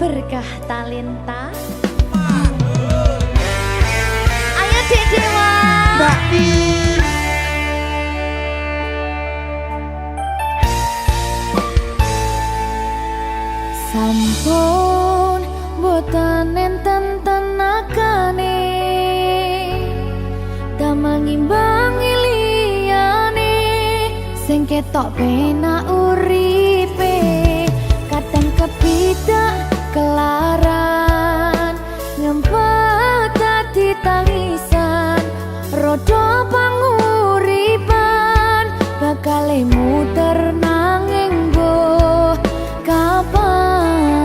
berkah talenta. Ayo Dek Dewa. Mbak Pi. Sampun boten enten tenagane damel ngimbangi liyane sing ketok penak uripe kadang kepidak kelaran ngempet dadi tangisan rodo panguripan bakal muter nanging mbuh kapan.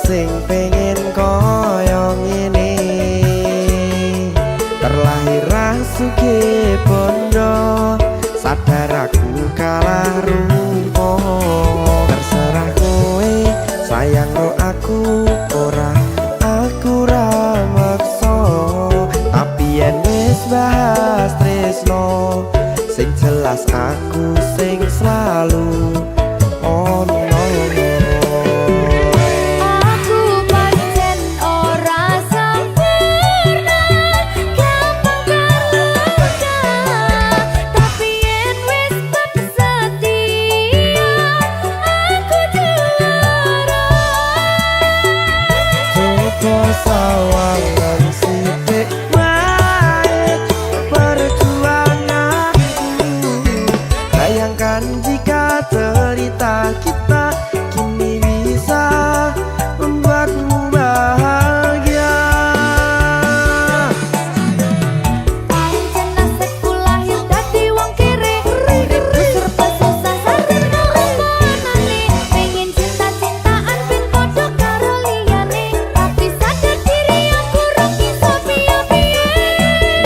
Sing pengen koyo ngene terlahir rasuke bondo sadar aku kalah rupa terserah kowe sayang ro aku ora aku ra maksa tapi yen wis bahas tresno sing jelas aku sing selalu ono. Sawangan sithik wae perjuanganku bayangkan jika cerita kita kini bisa membuatmu bahagia. Pancen nasibku lahir dadi wong kere uripku serba susah sadar omonane pengen cinta-cintaan ben padha karo liyane tapi sadar diri aku ora bisa piye-piye.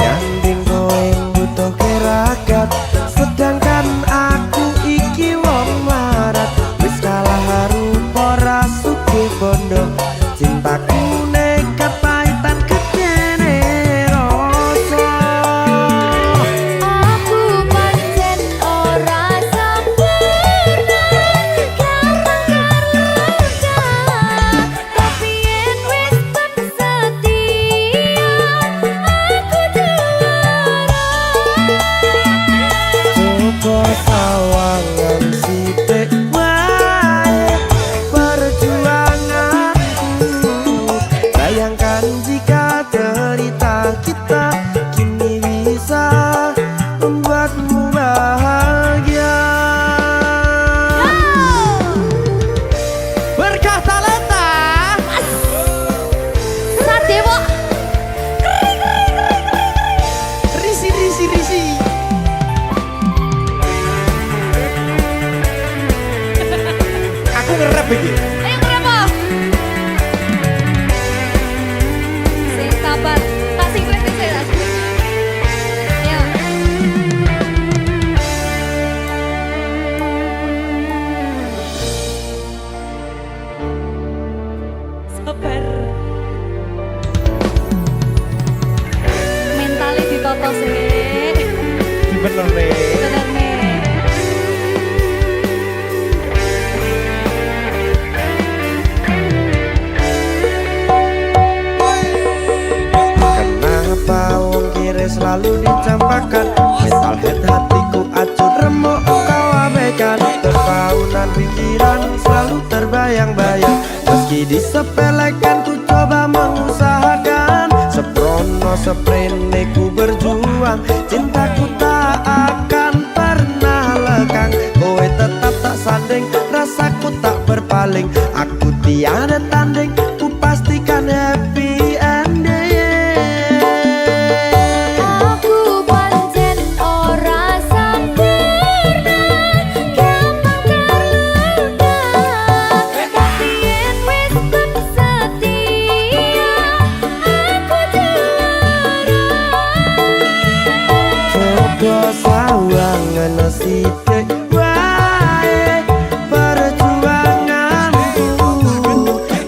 Nyanding kowe butuh keragat sedangkan aku iki wong marat wis kalah rupa rasuke bondo cintaku nekat pahitan kedene rasa. Aku pancen ora sempurna gampang karo tapi yen wis setia aku juara. Coba sawangan sithik wae perjuanganku bayangkan jika cerita kita kini bisa membuatmu bahagia. Berkah talenta Sadewo risi. Aku ngerap iki. ayo kenapa? Sing sabar, tak sing kritis ya. Ayo. Sabar. Mentale ditoto sih. Bener nih. Bener nih. Kenapa wong kiri selalu dicampakkan mental head hatiku acur remuk kau abaikan terpaunan pikiran selalu terbayang-bayang meski disepelekan ku coba mengusahakan seprono seprene ku berjuang cintaku tak akan pernah lekang kowe tetap tak sanding rasaku tak berpaling aku tiada tanding ku pastikan happy ending. Aku pancen ora sempurna gampang terluka tapi yen wis setia aku juara. Coba sawangan sithik wae perjuanganku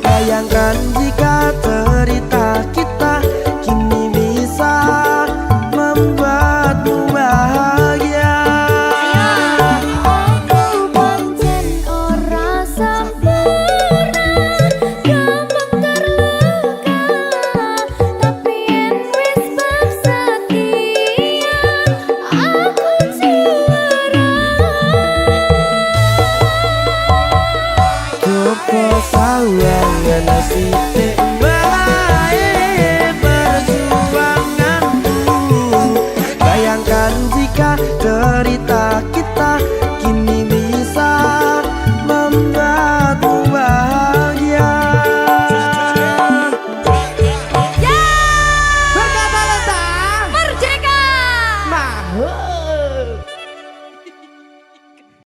bayangkan jika cerita kita kini bisa membuatmu bahagia. sawangan asite